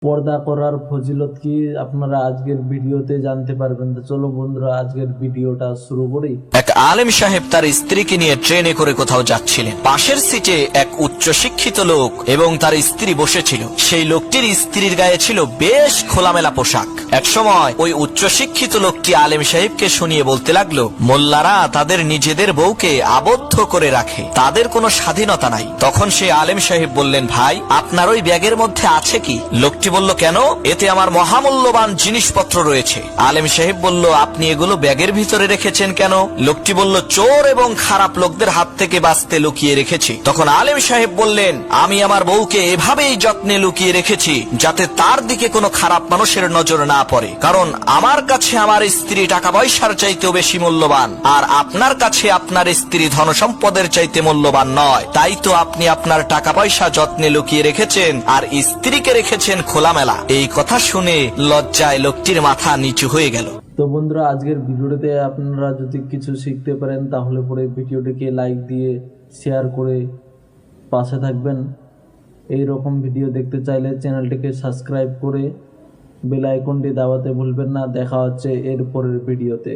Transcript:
পর্দা করার ফজিলত কি আপনারা আজকের ভিডিওতে জানতে পারবেন। তো চলো বন্ধুরা আজকের ভিডিওটা শুরু করি। এক আলেম সাহেব তার স্ত্রীকে নিয়ে ট্রেনে করে কোথাও যাচ্ছিলেন। পাশের সিটে এক উচ্চ শিক্ষিত লোক এবং তার স্ত্রী বসেছিল। সেই লোকটির স্ত্রীর গায়ে ছিল বেশ খোলামেলা পোশাক। এক সময় ওই উচ্চ শিক্ষিত লোকটি আলেম সাহেবকে শুনিয়ে বলতে লাগলো, মোল্লারা তাদের নিজেদের বউকে আবদ্ধ করে রাখে, তাদের কোনো স্বাধীনতা নাই। তখন সেই আলেম সাহেব বললেন, ভাই আপনার ওই ব্যাগের মধ্যে আছে কি? লোকটি বলল, কেন? এতে আমার মহামূল্যবান জিনিসপত্র রয়েছে। আলেম সাহেব বলল, আপনি এগুলো ব্যাগের ভিতরে রেখেছেন কেন? লোকটি বলল, চোর এবং খারাপ লোকদের হাত থেকে বাঁচতে লুকিয়ে রেখেছি। তখন আলেম সাহেব বললেন, আমি আমার বউকে এভাবেই যত্নে লুকিয়ে রেখেছি যাতে তার দিকে কোনো খারাপ মানুষের নজর না পড়ে, কারণ আমার কাছে আমার স্ত্রী টাকা পয়সার চাইতেও বেশি মূল্যবান, আর আপনার কাছে আপনার স্ত্রী ধনসম্পদের চাইতে মূল্যবান নয়। তাই তো আপনি আপনার টাকা পয়সা যত্নে লুকিয়ে রেখেছেন আর স্ত্রীকে রেখেছেন খোলামেলা। এই কথা শুনে লজ্জায় লোকটির মাথা নিচু হয়ে গেল। তো বন্ধুরা আজকের ভিডিওটিতে আপনারা যদি কিছু শিখতে পারেন তাহলে পরে ভিডিওটিকে লাইক দিয়ে শেয়ার করে পাশে থাকবেন। এই রকম ভিডিও দেখতে চাইলে চ্যানেলটিকে সাবস্ক্রাইব করে বেল আইকনটি দাবাতে ভুলবেন না। দেখা হচ্ছে এর পরের ভিডিওতে।